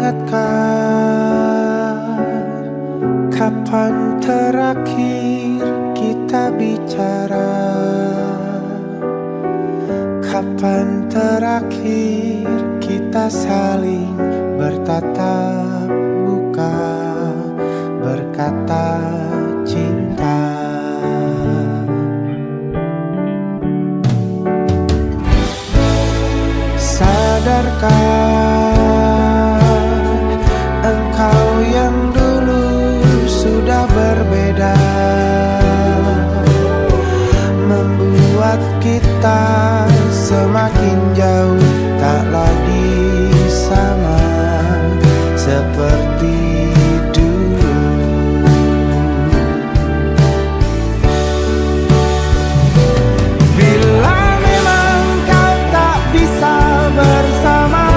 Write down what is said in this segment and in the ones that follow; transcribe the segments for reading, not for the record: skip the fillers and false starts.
ingatkah kapan terakhir kita bicara? Kapan terakhir kita saling bertatap muka, berkata cinta? Sadarkah engkau yang dulu sudah berbeda, membuat kita semakin jauh, tak lagi sama seperti dulu. Bila memang kau tak bisa bersama,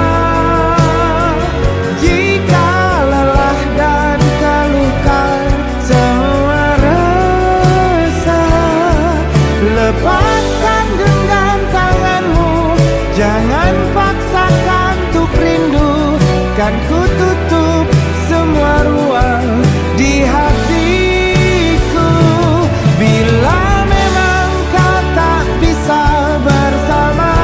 jika lelah dan keluhkan semua resah, lepaskan genggam tanganmu, jangan paksakan untuk rindu. Kan ku tutup semua ruang di hatiku. Bila memang kau tak bisa bersama,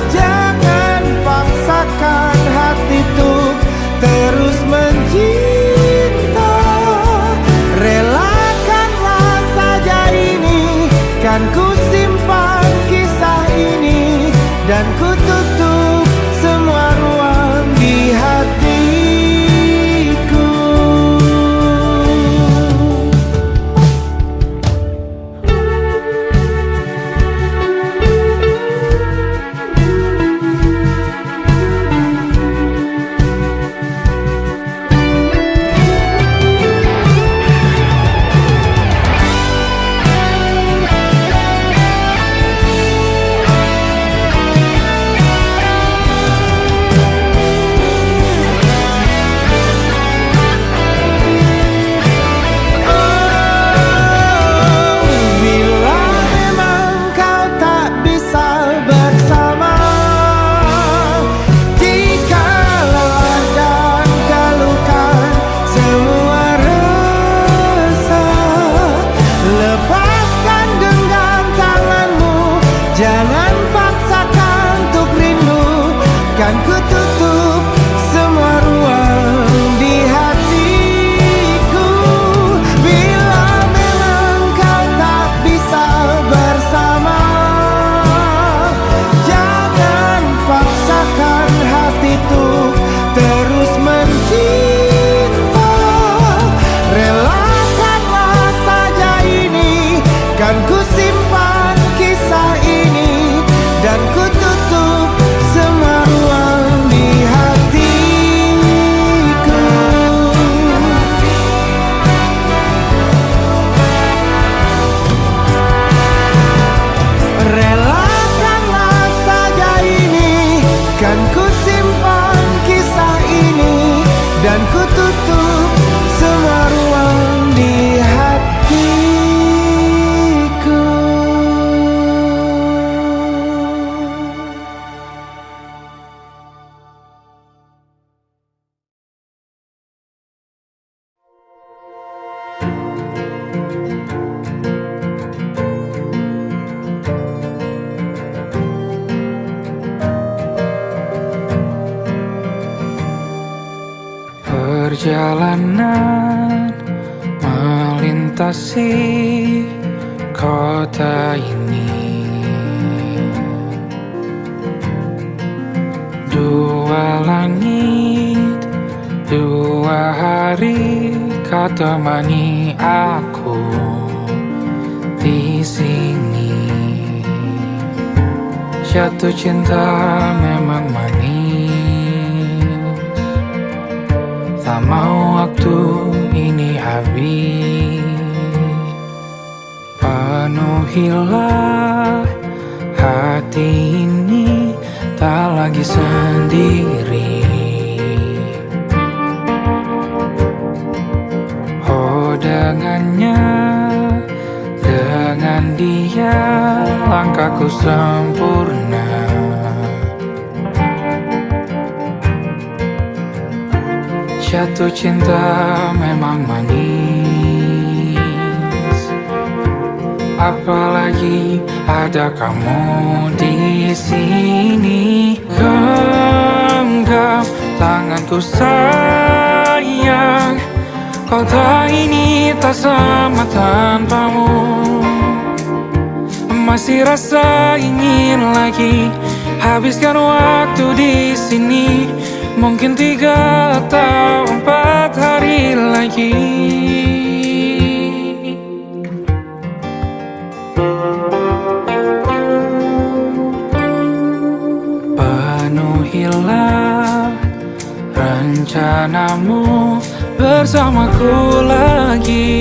jangan paksakan hati tuh terus mencinta. Relakanlah saja ini, kan ku simpan kisah ini, dan ku tutup semua ruang di hatiku. Jangan paksakan untuk rindu, kan ku tutup semua ruang di hatiku. Bila memang kau tak bisa bersama, jangan paksakan hati tuh terus mencinta. Relakanlah saja ini, kan ku simpan kisah ini, dan ku tutup semua ruang di hatiku. Relakanlah saja ini, kan ku simpan kisah ini, dan ku tutup semua ruang di hatiku. Perjalanan melintasi kota ini, dua langit, dua hari kau temani aku di sini. Jatuh cinta memang manis, tak mau waktu ini habis. Penuhilah hati ini, tak lagi sendiri. Oh dengannya, dengan dia langkahku sempurna. Jatuh cinta memang manis, apalagi ada kamu di sini. Genggam tanganku sayang, kota ini tak sama tanpamu. Masih rasa ingin lagi habiskan waktu di sini. Mungkin 3 atau 4 hari lagi. Penuhilah rencanamu bersamaku lagi.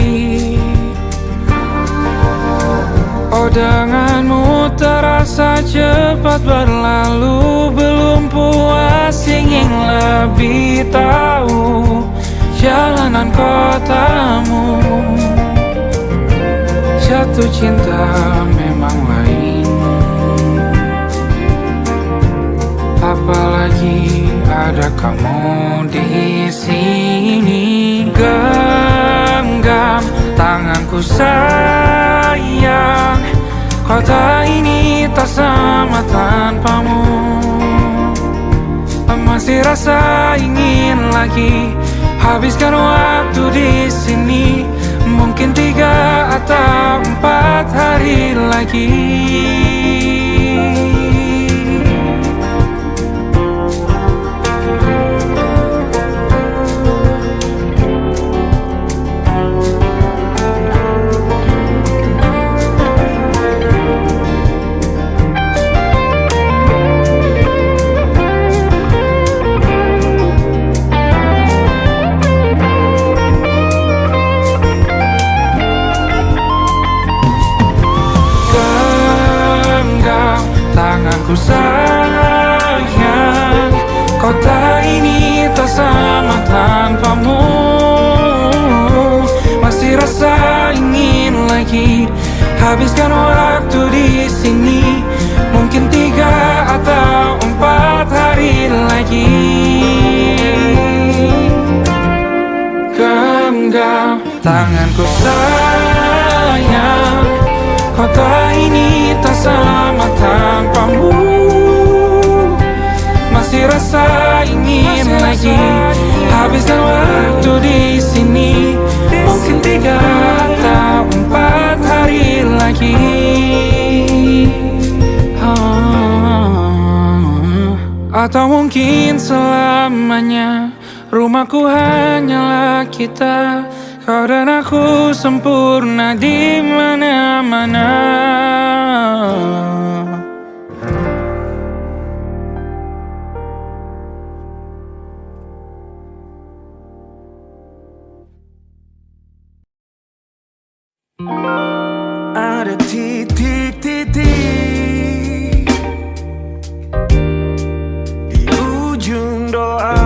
Oh, denganmu terasa cepat berlalu. Belum puas ingin lebih tahu jalanan kotamu. Jatuh cinta memang lain, apalagi ada kamu di sini. Genggam tanganku sayang, kota ini tak sama tanpamu. Masih rasa ingin lagi habiskan waktu di sini. Mungkin 3 atau 4 hari lagi. Tanganku sayang, kota ini tak sama tanpamu. Masih rasa ingin lagi habiskan waktu di sini. Mungkin 3 atau 4 hari lagi. Genggam tanganku sayang, kota ini tak sama tanpamu. Masih rasa ingin lagi habiskan waktu di sini. Mungkin 3 atau 4 hari lagi. Atau mungkin selamanya. Rumahku hanyalah kita, kau dan aku sempurna di mana-mana. Ada titik-titik di ujung doa.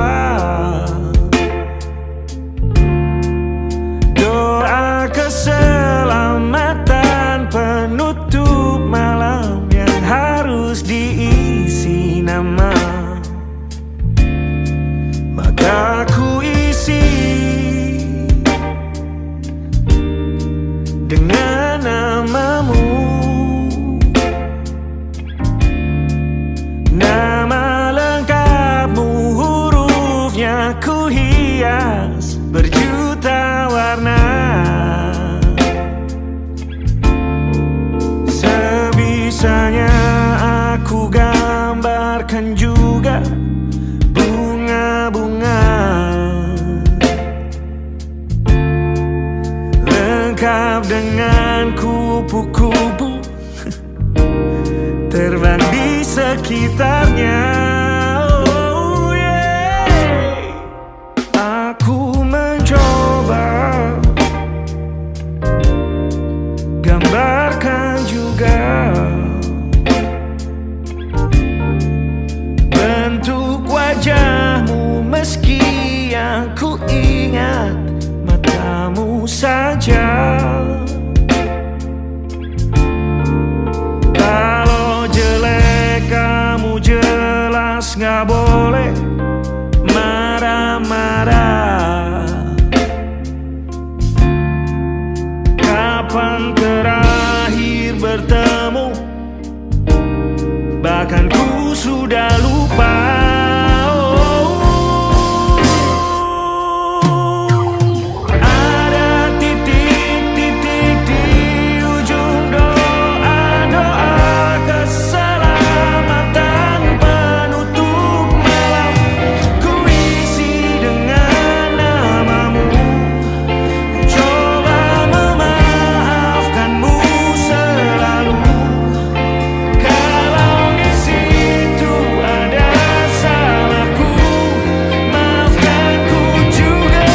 Doa keselamatan penutup malam yang harus diisi nama. Maka ku isi dengan namamu. Nama lengkapmu, hurufnya ku hias berjuta warna. Sebisanya aku gambarkan juga bunga-bunga, lengkap dengan kupu-kupu terbang di sekitarnya. Oh yeah. Aku mencoba gambarkan juga bentuk wajahmu, meski yang ku ingat matamu saja. Kalau jelek kamu jelas gak boleh marah-marah. aku sudah lupa. Ada titik-titik di ujung doa-doa keselamatan penutup malam. Ku isi dengan namamu, coba memaafkanmu selalu. Kalau di situ ada salahku, maafkan ku juga.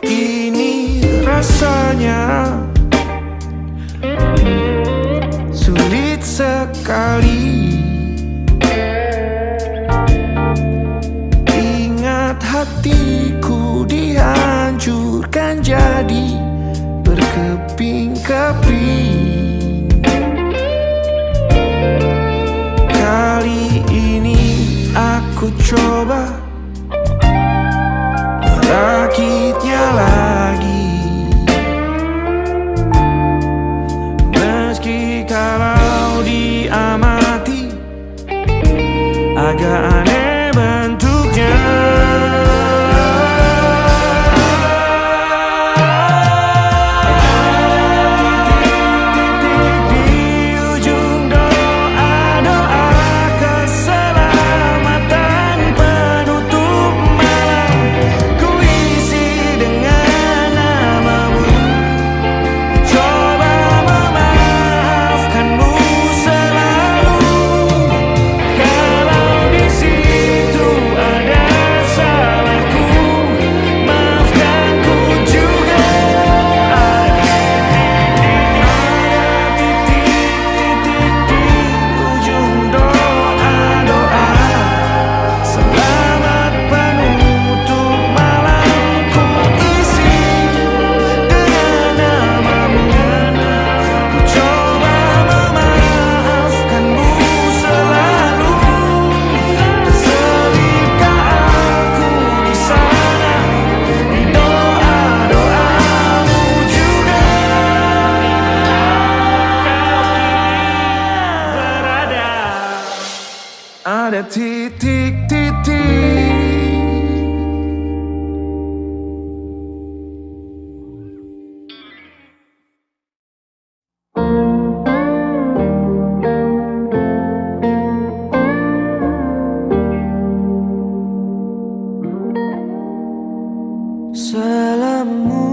Ini rasanya sulit sekali. Ingat hatiku dihancurkan jadi berkeping-keping. Kali ini aku coba merakitnya lagi. Meski kalau diamati agak aneh bentuknya. Titik-titik di ujung doa-doa keselamatan penutup malam. Ku isi dengan namamu, coba memaafkanmu selalu. Kalau di situ ada salahku, maafkan ku juga. Ada titik-titik di ujung doa-doa selamat penutup malam. Ku isi dengan namamu, ku coba memaafkanmu selalu. Selipkah aku di sana, di doa-doamu juga. Berada ada titik-titik. Salammu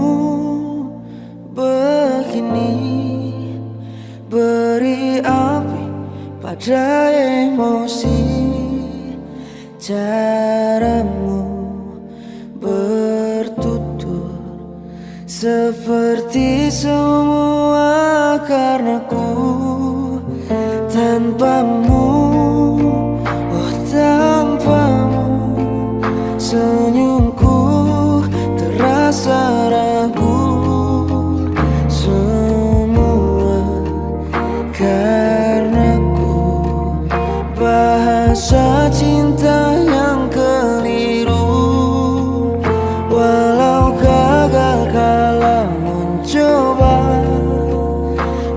begini, beri api pada emosi. Caramu bertutur seperti semua karenaku. Tanpamu, oh tanpamu, senyumku terasa ragu. Semua karenaku, bahasa cinta yang keliru. Walau gagal kala mencoba,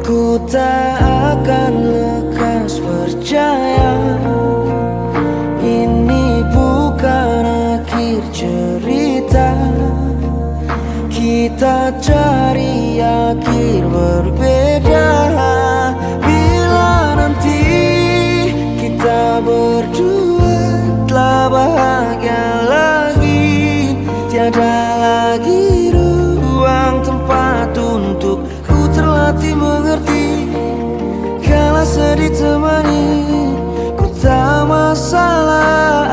ku tak akan lekas percaya. Ini bukan akhir cerita, kita cari akhir berbeda. Bila nanti kita berdua telah bahagia lagi, tiada lagi ruang tempat untuk ku terlatih mengerti. Kala sedih temani, ku tak masalah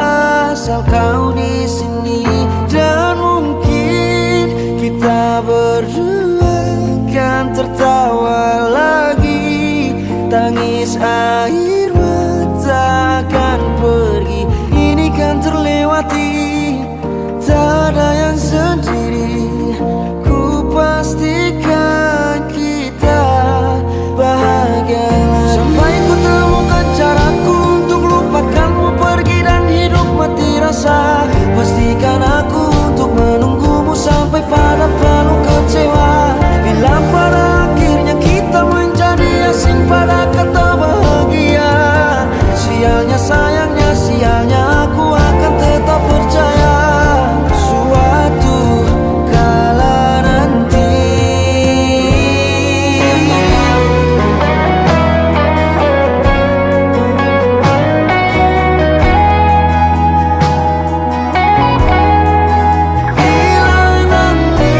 asal kau di sini. Dan mungkin kita berdua kan tertawa lagi. Tangis air mata akan pergi, ini kan terlewati. Tak ada yang sendiri, ku pastikan kita bahagia lagi. Sampai ku temukan caraku untuk lupakanmu pergi dan hidup mati rasa. Pastikan aku untuk menunggumu sampai pada penuh kecewa. Bila pada akhirnya kita menjadi asing pada kata bahagia, sialnya sayangnya sialnya aku akan tetap percaya suatu kala nanti. Bila nanti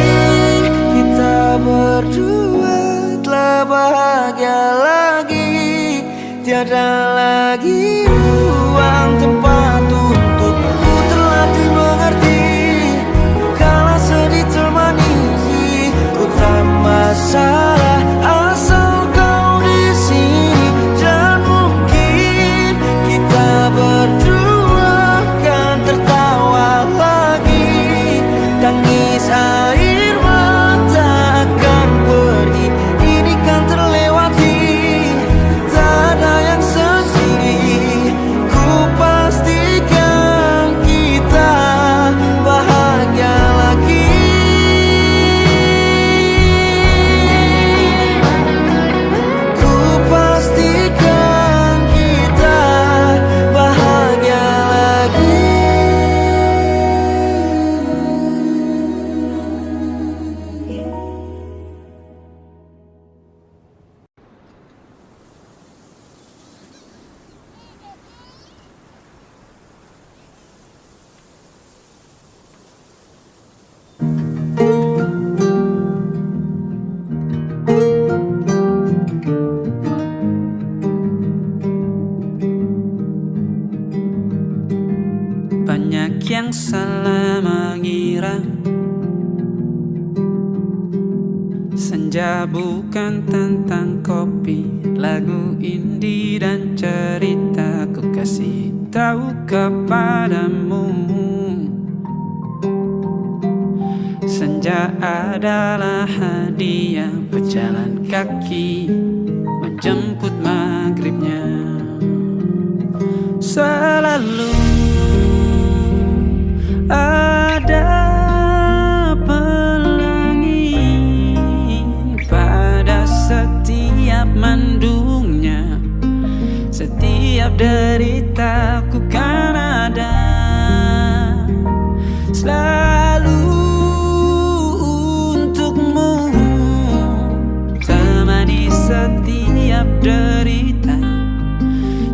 kita berdua telah bahagia lagi, tiada lagi ruang tempat untukku terlatih mengerti. Kala sedih termanisi, ku tak masalah asal kau di sini. Dan mungkin kita berdua kan tertawa lagi. Tangis air mata akan pergi, ini kan terlewati. Tak ada yang sendiri, ku pastikan kita bahagia lagi. Ku pastikan kita bahagia lagi. Banyak yang salah mengira senja bukan tentang kopi, lagu indie dan cerita ku kasih tahu kepadamu. Senja adalah hadiah berjalan kaki menjemput maghribnya. Selalu ada pelangi pada setiap mendungnya. Setiap derita ku kan ada selalu untukmu. Temani setiap derita,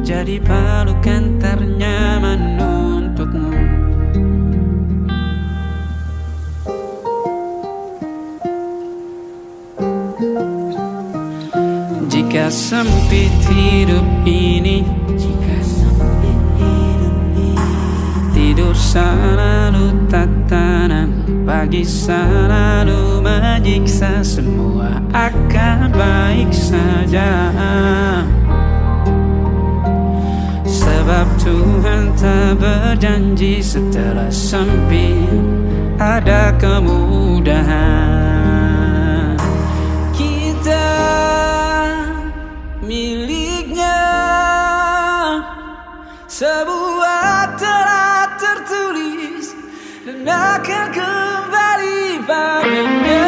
jadi pelukan ternyaman untukmu. Jika sempit hidup ini, tidur selalu tatanan, pagi selalu menyiksa, semua akan baik saja. Sebab Tuhan tak berjanji setelah sempit ada kemudahan. Kita miliknya, sebuah telah tertulis dan akan kembali padanya.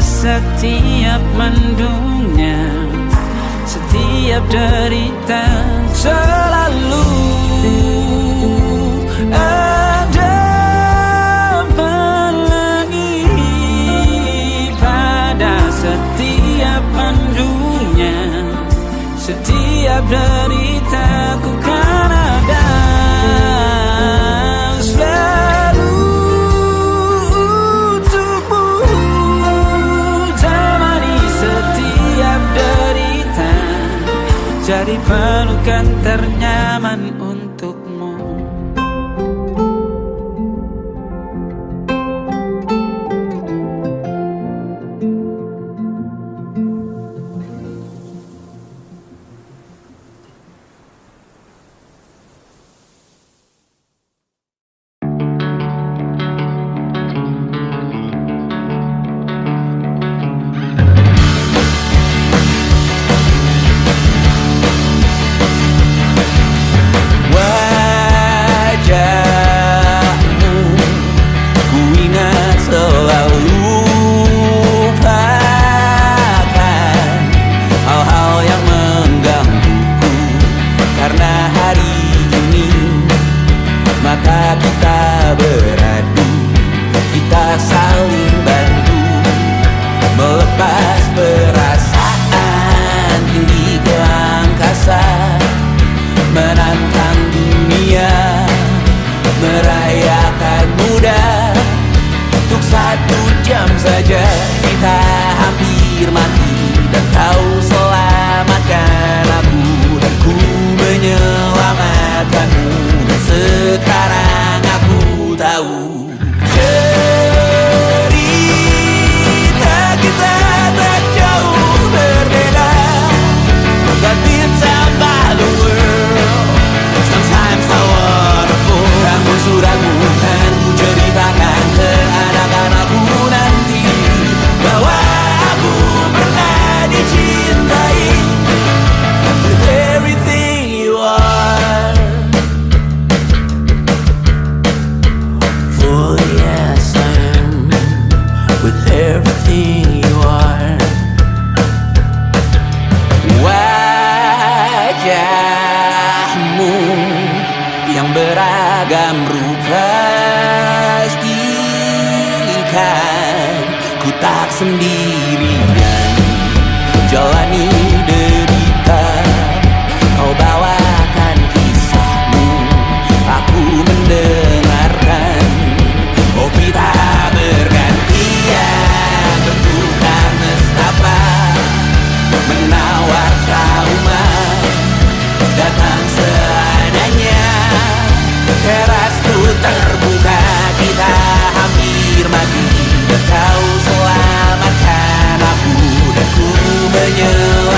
Setiap mendungnya, setiap derita, selalu ada pelangi pada setiap mendungnya. Setiap derita ku kan ada selalu untukmu. di pelukan ternyaman untukmu. Wajahmu ku ingat selalu, lupakan hal-hal yang menggangguku. Karena hari ini mata kita beradu, kita saling bantu melepas perasaan tinggi ke angkasa, menantang dunia, merayakan muda. Untuk 1 jam saja kita hampir mati, dan kau selamatkan aku, dan ku menyelamatkanmu. Dan sekarang aku tahu cerita kita tak jauh berbeda, but it's about the world. Sometimes I wonderful. Ramu-ramu kan ku ceritakan ke anak-anakku nanti, bahwa aku pernah dicintai with everything you are. For yes I am, with everything you are. Wajahmu yang beragam rupa, pastikan ku tak sendirian jalani derita. Kau bawakan kisahmu, aku mendengarkan. Oh kita bergantian, bertukar nestapa, menawar trauma, datang seadanya. Terasku terbuka, kita hampir mati, dan kau selamatkan aku, dan ku menyelamatkan.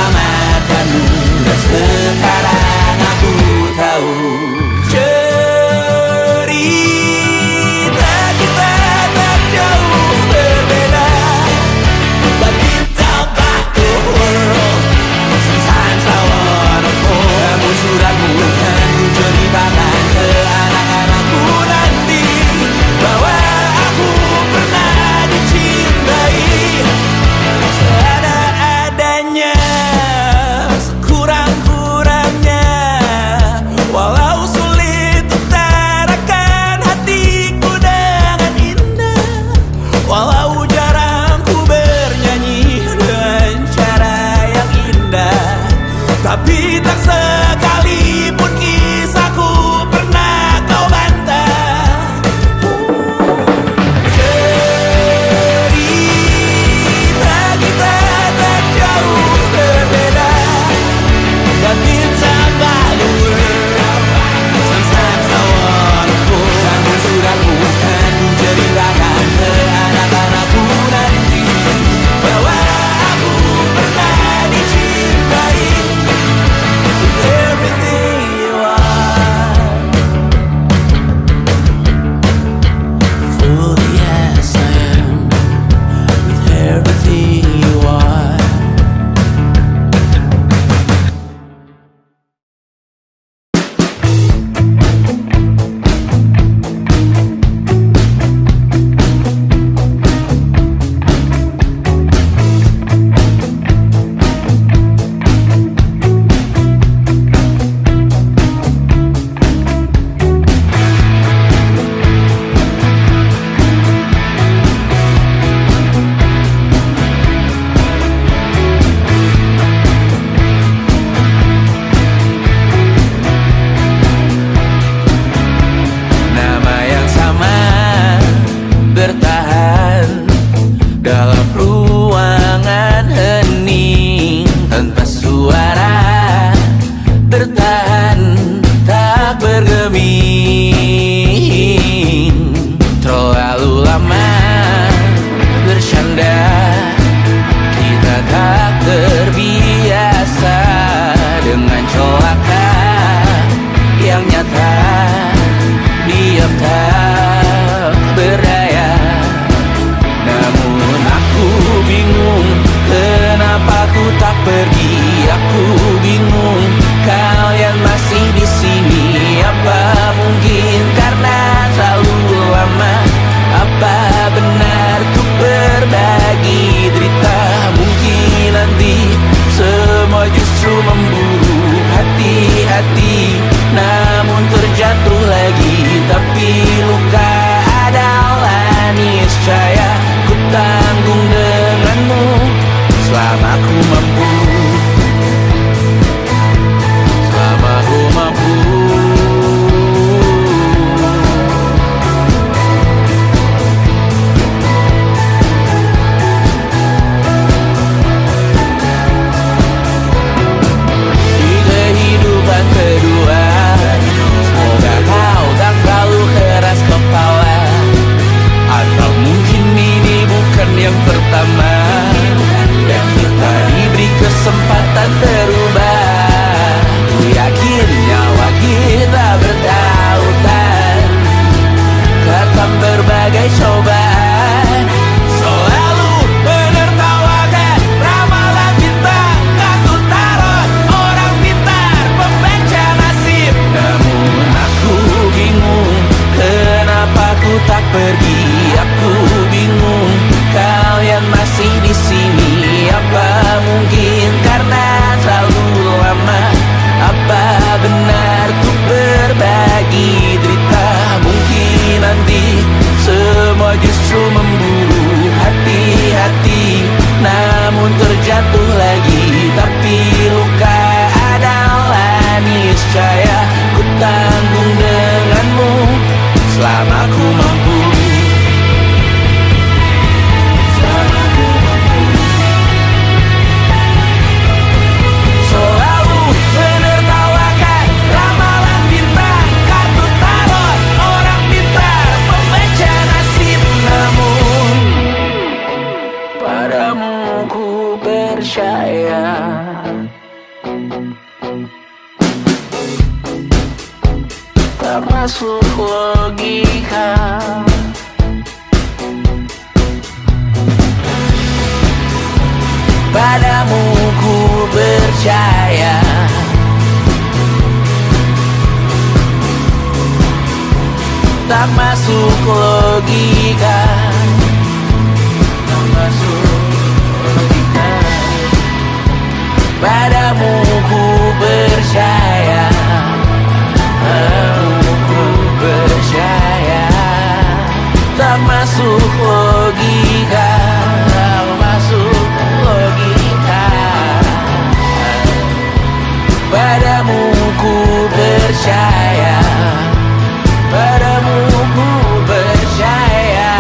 percaya. Tak masuk logika, tak masuk logika. Padamu ku percaya, ku percaya. Tak masuk logika, tak masuk logika. Padamu ku percaya, padamu ku percaya.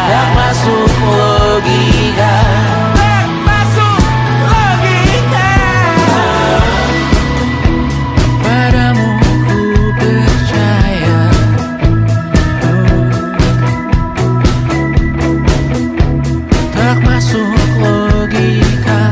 Tak masuk logika, tak masuk logika. Padamu ku percaya. Tak masuk logika.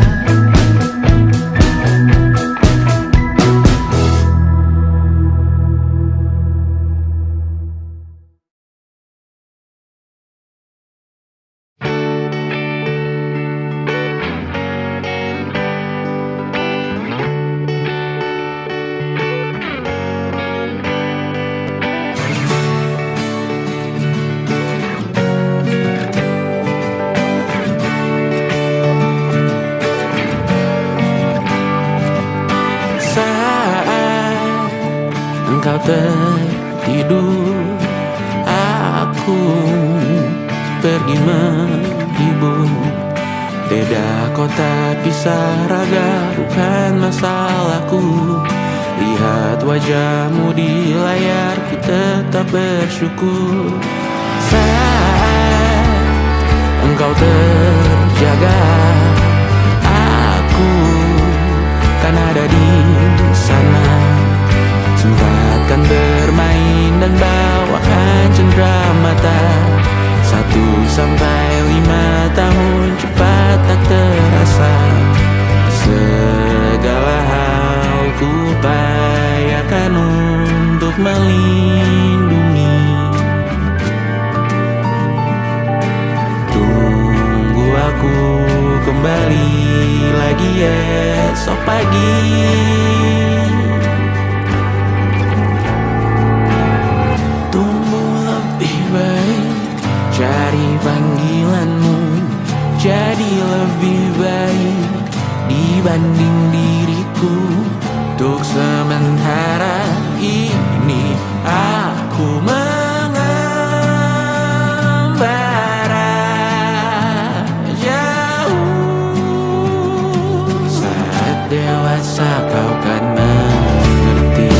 Saat engkau tertidur, aku pergi menghibur. Beda kota pisah raga bukan masalahku. Lihat wajahmu di layar, ku tetap bersyukur. Saat engkau terjaga, aku kan ada di sana. Sempatkan bermain dan bawakan cendera mata. 1-5 tahun cepat tak terasa. Segala hal ku upayakan untuk melindungi. Tunggu aku kembali lagi esok pagi. Tumbuh lebih baik, cari panggilanmu. Jadi lebih baik dibanding diriku. Untuk sementara ini aku mengembara jauh. Saat dewasa kau kan mengerti.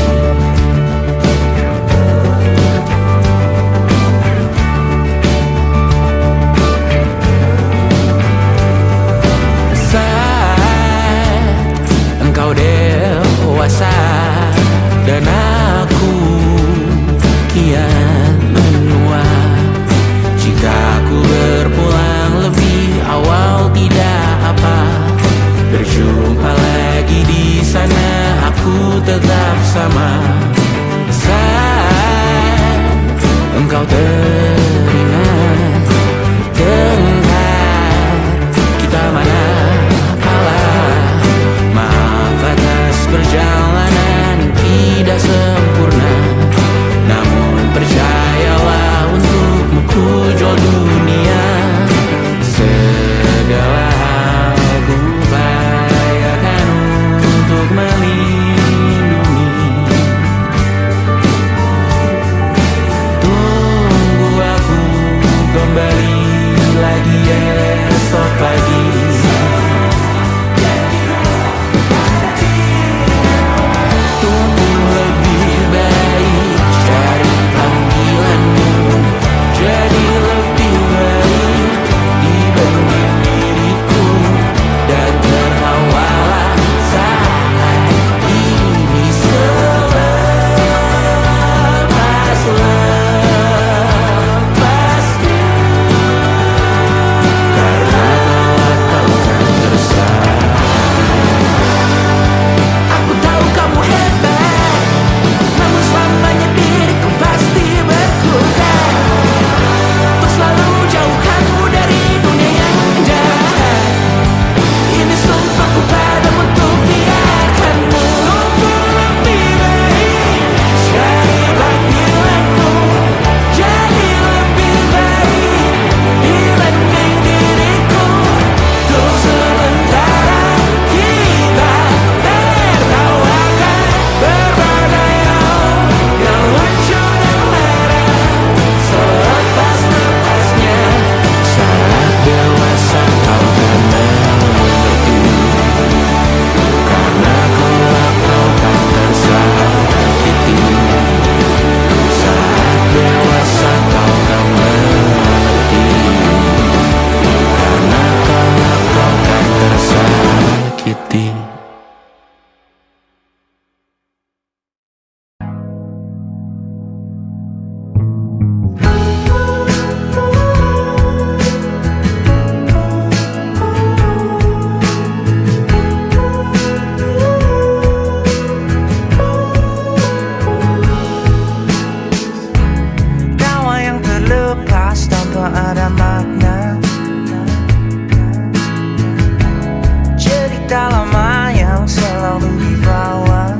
Saat engkau dewasa dan aku kian makna, cerita lama yang selalu dibawa,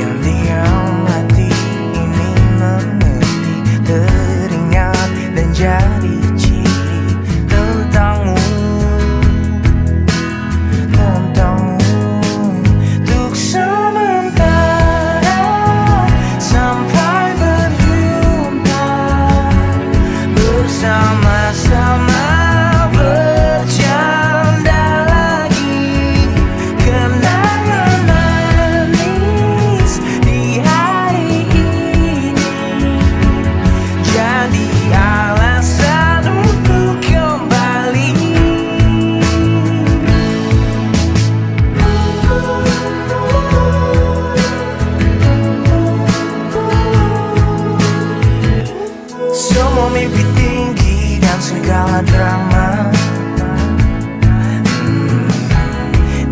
yang diam hati ini mengerti, teringat dan jadi ciri tentangmu, untuk sementara sampai berjumpa, bersama-sama bercanda lagi, kenangan manis di hari ini jadi alasan untuk kembali. Semua mimpi tinggi dan segala drama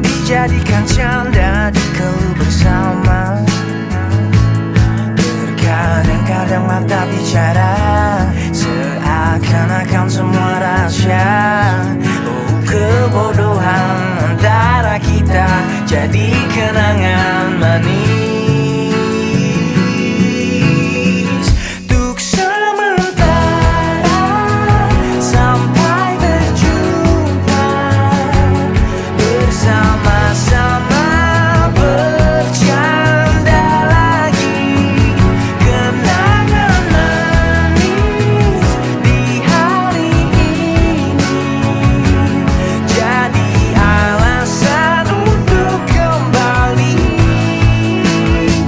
dijadikan canda di keluh bersama. Terkadang-kadang mata bicara seakan-akan semua rahasia. Oh, kebodohan antara kita jadi kenangan manis. Untuk sementara sampai berjumpa, bersama-sama bercanda lagi, kenangan manis di hari ini jadi alasan untuk kembali.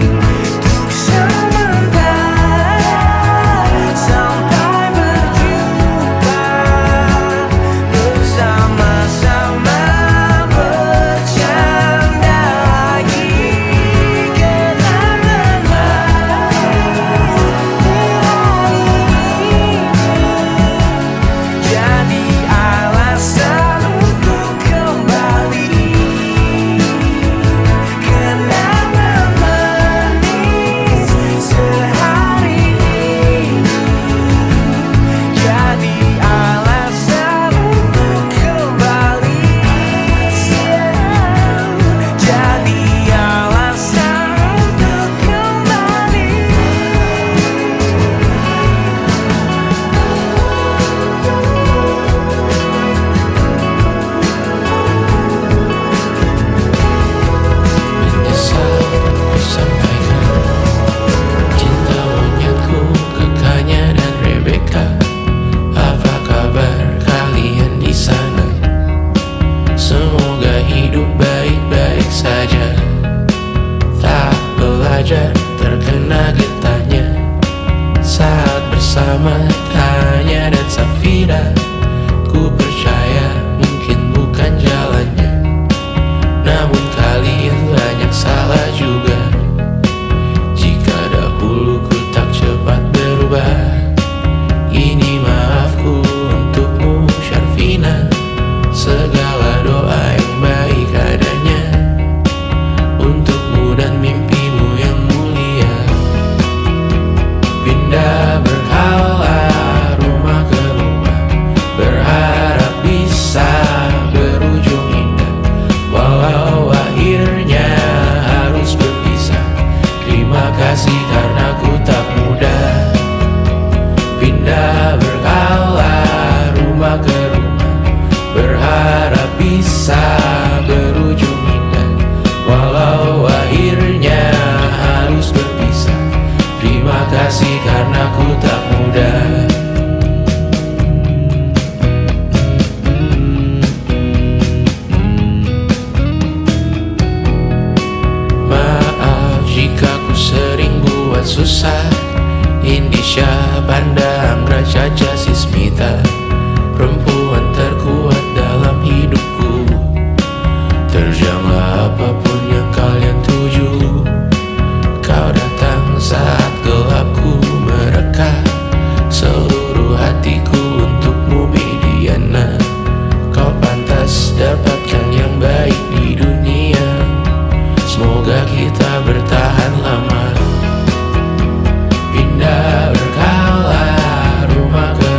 Untuk sementara sampai berjumpa, bersama-sama bercanda lagi, kenangan manis jadi alasan untuk kembali. Kenangan manis sehari ini jadi alasan untuk kembali. Jadi alasan untuk kembali. Menyesal ku sampaikan cinta monyetku ke Kanya dan Rebecca. Apa kabar kalian di sana? Semoga hidup baik-baik saja. Tak belajar terkena getahnya saat bersama Tanya dan Safira. Ku percaya mungkin bukan jalannya, namun kalian banyak salah juga. Jika dahulu ku tak cepat berubah, ini maafku untukmu Syarfina. Segala doa yang baik adanya untukmu dan mimpimu yang mulia. Pindah berhala rumah ke rumah, berharap bisa berujung indah. Walau akhirnya harus berpisah, terima kasih karena ku tak mudah. Pindah berhala rumah ke rumah, berharap bisa berujung indah. Walau akhirnya harus berpisah, terima kasih karena ku tak mudah. Maaf jika ku sering buat susah. Indisha, Banda, Anggra, Caca, Sismita, perempuan terkuat dalam hidupku. Terjanglah apapun yang kalian tuju. Kau datang saat gelapku mereka, seluruh hatiku untukmu Mediana. Kau pantas dapatkan yang baik di dunia. Semoga kita bertahan lama. Pindah berkala rumah ke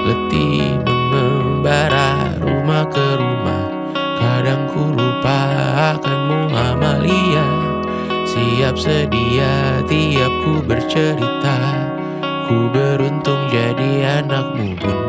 letih mengembara rumah ke rumah. Kadang ku lupa akanmu Amalia, siap sedia tiap ku bercerita. Ku beruntung jadi anakmu Bunda.